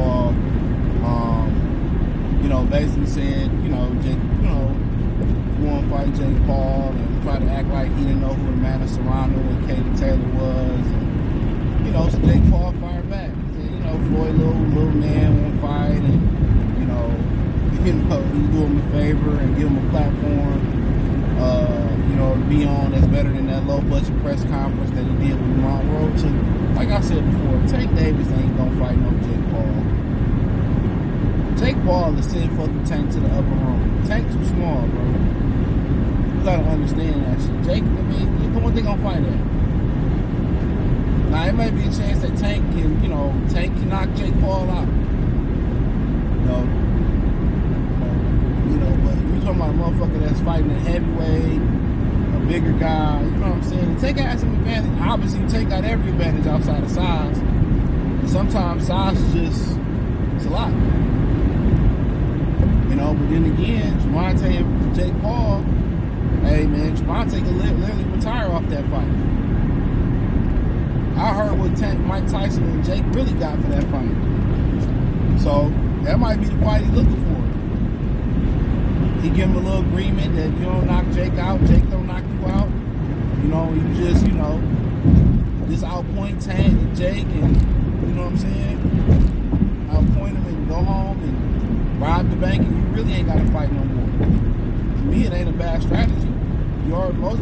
Paul, basically said, Jake, you want to fight Jake Paul, and try to act like he didn't know who Amanda Serrano and Katie Taylor was, and so Jake Paul fired back. He said, Floyd, little man won't fight, and you do him a favor and give him a platform, to be on that's better than that low budget press conference that he did with Ron Roach. And like I said before, Tank Davis ain't gonna fight no Jake Paul. Jake Paul is send fucking Tank to the upper room. Tank too small, bro. You gotta understand that shit. Come on, they gonna fight that. Now it might be a chance that Tank can knock Jake Paul out. But you talking about a motherfucker that's fighting a heavyweight, a bigger guy, you know what I'm saying? Tank has some advantage. Obviously, Tank got every advantage outside of size. But sometimes size is just, it's a lot. But then again, Gervonta and Jake Paul, hey man, Gervonta could literally retire off that fight. I heard what Mike Tyson and Jake really got for that fight. So, that might be the fight he's looking for. He give him a little agreement that you don't knock Jake out, Jake don't knock you out. You just, just outpoint Tank and Jake, and you know what I'm saying? Outpoint him and go home and rob the bank, and you really ain't got to fight no more. To me, it ain't a bad strategy.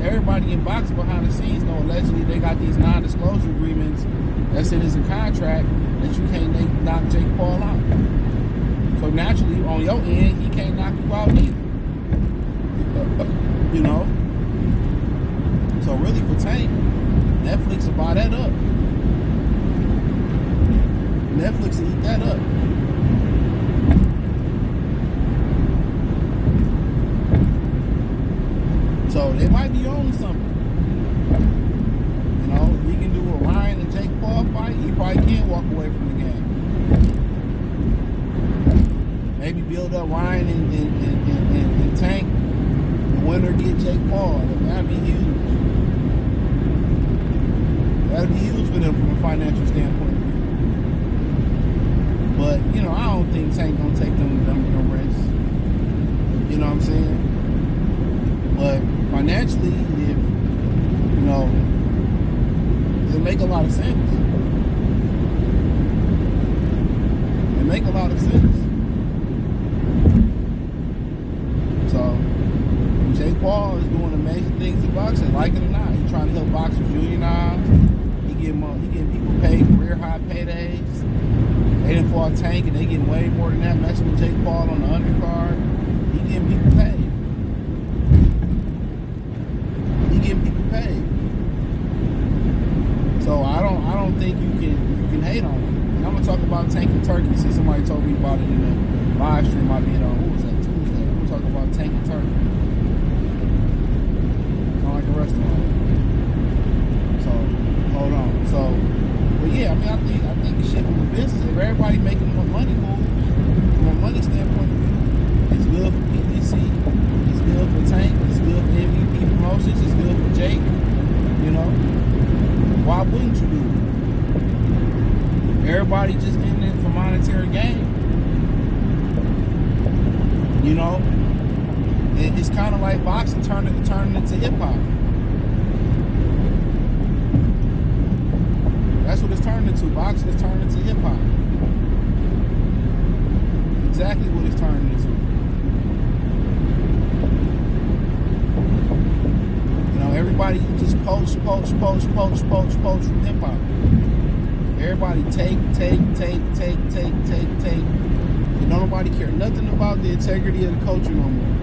Everybody in boxing behind the scenes know allegedly they got these non-disclosure agreements that said it's a contract that you can't knock Jake Paul out. So naturally, on your end, he can't knock you out either. So really for Tank, Netflix will buy that up. Netflix will eat that up. So they might be on something. We can do a Ryan and Jake Paul fight. He probably can't walk away from the game. Maybe build up Ryan and Tank. The winner get Jake Paul. That'd be huge. That'd be huge for them from a financial standpoint. But, I don't think Tank gonna take them risks. You know what I'm saying? But financially, if, it'll make a lot of sense. It'll make a lot of sense. So, Jake Paul is doing amazing things in boxing, like it or not. He's trying to help boxers unionize. He getting people paid career high paydays. They didn't fought Tank, and they getting way more than that. Messing with Jake Paul on the undercard. He getting people paid. So I don't think you can hate on him. And I'm gonna talk about Tank and Turkey since somebody told me about it in the live stream I did on what was that, Tuesday. I'm gonna talk about Tank and Turkey. Sound like a restaurant. So hold on. But yeah, I think shit from the business, if everybody making more money moves, from a money standpoint of view, it's good for PBC, it's good for Tank, it's good for MVP promotions, it's good for Jake. Why wouldn't you do it? Everybody just in it for monetary gain. It's kind of like boxing turning into hip hop. That's what it's turned into. Boxing is turning into hip hop. Exactly what it's turning into. Everybody just poach from hip hop. Everybody take. And nobody care nothing about the integrity of the culture no more.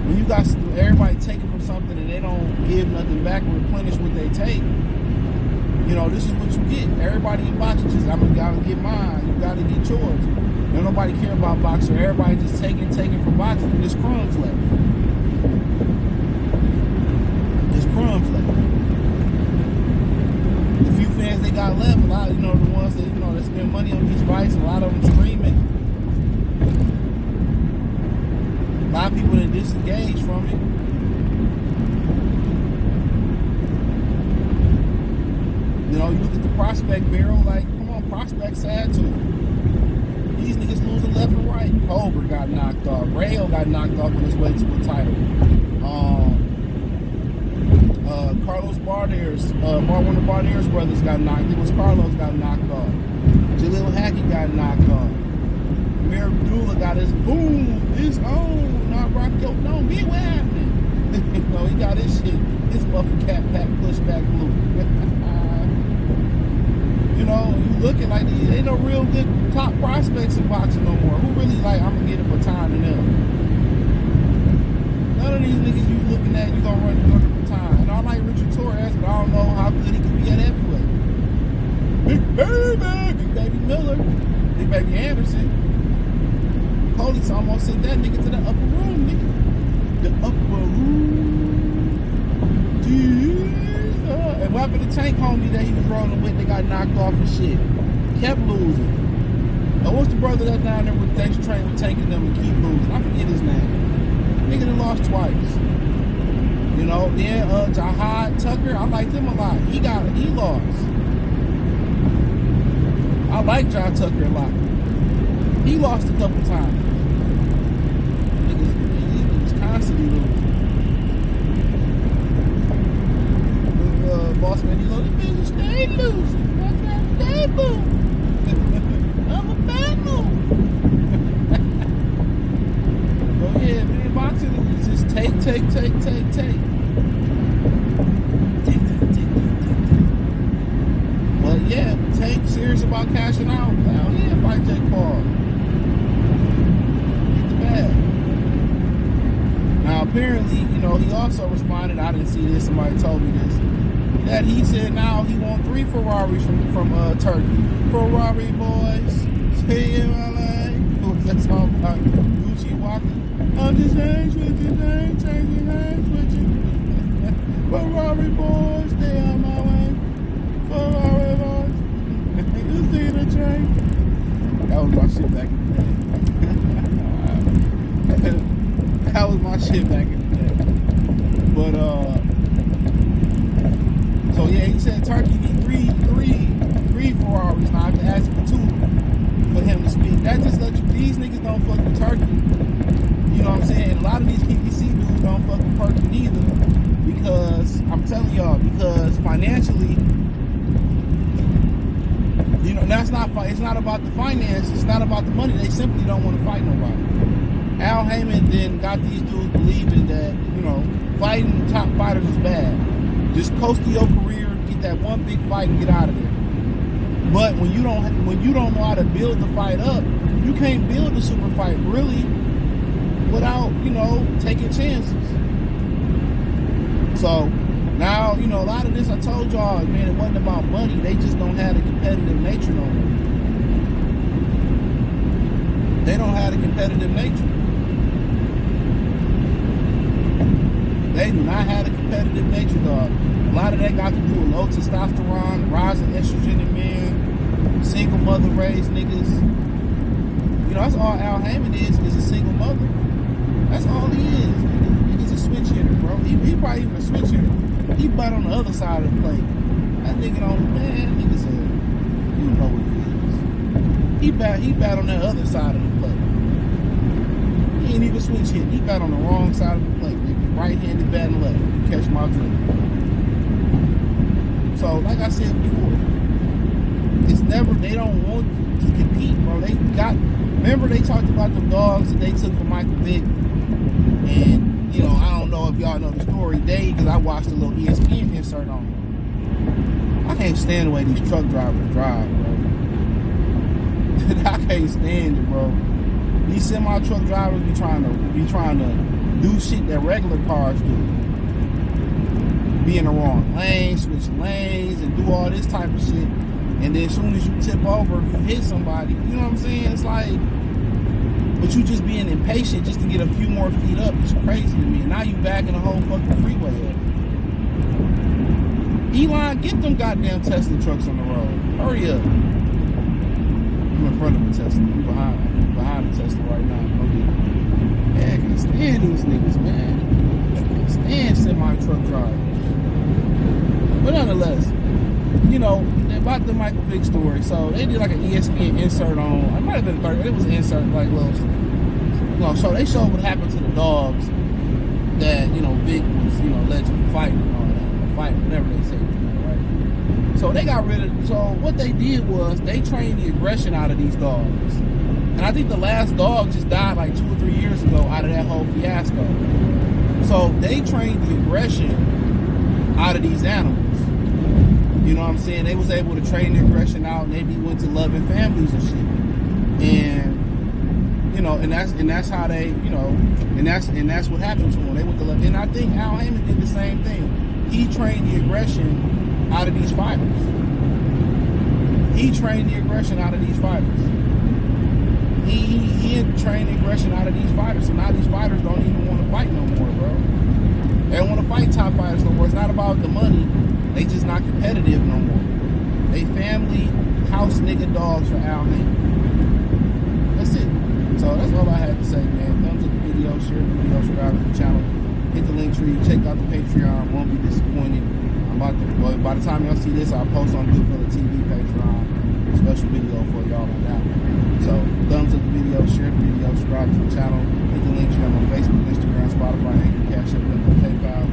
When you got everybody taking from something and they don't give nothing back and replenish what they take, this is what you get. Everybody in boxing just, I gotta get mine. You gotta get yours. Nobody care about boxing. Everybody just taking from boxing. And there's crumbs left. The few fans they got left, a lot, the ones that, that spend money on these fights, a lot of them streaming. A lot of people that disengage from it. You look at the prospect barrel, like, come on, prospect sad too. Colbert got knocked off. Rayo got knocked off on his way to a title. Carlos Barderas, one of the Barderas brothers got knocked. It was Carlos got knocked off. Jalil Hackey got knocked off. Amir Abdullah got his own. Not Raquel. No, me, what happened? No, he got his shit. His buffer cat pack pushback blue. You know, you looking like these ain't no real good top prospects in boxing no more. Who really like, I'm gonna get a baton to them? None of these niggas you looking at, you gonna run the baton. And I like Richard Torres, but I don't know how good he can be at heavyweight. Big baby Miller, Big baby Anderson. Police almost sent that nigga to the upper room, nigga. The upper room. Jesus. And Weapon the Tank homie that he was rolling with, they got knocked off and shit. Kept losing. What's the brother that down there with Dex Train with taking them and keep losing? I forget his name. Nigga that lost twice. You know, then Jahad Tucker, I liked him a lot. He lost. I like John Tucker a lot. He lost a couple times. Niggas constantly losing. Boss man, he goes, the bitch stay losing. What's that? Stay losing. I'm a bad move. So yeah, man, boxing is just take. But yeah, Tank serious about cashing out. Hell yeah, fight Jake Paul. Get the bag. Now apparently, you know, he also responded, I didn't see this, somebody told me this, that he said now he want 3 Ferraris from Turkey. Ferrari boys, stay in LA. What's that song about? Gucci walking. I'm just hang switching. Ferrari boys, stay out my way. Ferrari boys. You see the train? That was my shit back in the day. That was my shit back in the day. But so yeah, he said Turkey need three Ferraris. Now I have to ask for 2 for him to speak. That just lets you, these niggas don't fuck with Turkey. You know what I'm saying? And a lot of these PPC dudes don't fuck with Turkey neither. Because I'm telling y'all, because financially, you know, it's not about the finance, it's not about the money. They simply don't want to fight nobody. Al Heyman then got these dudes believing that, you know, fighting top fighters is bad. Just coast to your career, get that one big fight and get out of there. But when you don't know how to build the fight up, you can't build a super fight really without, you know, taking chances. So now, you know, a lot of this I told y'all, man, it wasn't about money. They just don't have the competitive nature no more. They don't have the competitive nature. They do not have a competitive nature, dog. A lot of that got to do with low testosterone, rising estrogen in men, single mother raised niggas. You know, that's all Al Heyman is a single mother. That's all he is. He's a switch hitter, bro. He probably even a switch hitter. He butt on the other side of the plate. That nigga nigga's you know what he is. He bat on that other side of the plate. He ain't even switch hit. He bat on the wrong side of the plate, nigga. Right-handed batting left. You catch my drift. So, like I said before, it's never, they don't want to compete, bro. Remember they talked about the dogs that they took from Michael Vick? And, you know, I don't know if y'all know the story, because I watched a little ESPN insert on them. I can't stand the way these truck drivers drive, bro. I can't stand it, bro. These semi-truck drivers be trying to do shit that regular cars do. Be in the wrong lane, switch lanes, and do all this type of shit. And then as soon as you tip over, if you hit somebody, you know what I'm saying? It's like, but you just being impatient just to get a few more feet up. It's crazy to me. And now you backing the whole fucking freeway up. Elon, get them goddamn Tesla trucks on the road. Hurry up. I'm in front of a Tesla. I'm behind the Tesla right now. Man, I can't stand these niggas, man. I can't stand semi-truck drivers. But nonetheless, you know, about the Michael Vick story. So they did like an ESPN insert on, it might have been 30, it was an insert, like little So they showed what happened to the dogs that, Vic was, allegedly fighting and all that, or fighting, whatever they say, right? So they got rid of, so what they did was they trained the aggression out of these dogs. And I think the last dog just died like 2 or 3 years ago out of that whole fiasco. So they trained the aggression out of these animals. You know what I'm saying? They was able to train the aggression out, and they went to loving families and shit. And and that's how they, and that's what happened to them. They went to love, and I think Al Heyman did the same thing. He trained the aggression out of these fighters. He trained the aggression out of these fighters. He trained the aggression out of these fighters. So now these fighters don't even want to fight no more, bro. They don't want to fight top fighters no more. It's not about the money. They just not competitive no more. They family house nigga dogs for Al Heyman. That's it. So that's all I had to say, man. Thumbs up the video, share the video, subscribe to the channel, hit the link tree, check out the Patreon. Won't be disappointed. By the time y'all see this, I'll post on Good for the TV Patreon. Special video for y'all on that one. So thumbs up the video, share the video, subscribe to the channel, hit the link tree on Facebook, Instagram, Spotify, Anchor, Cash App, Venmo, PayPal.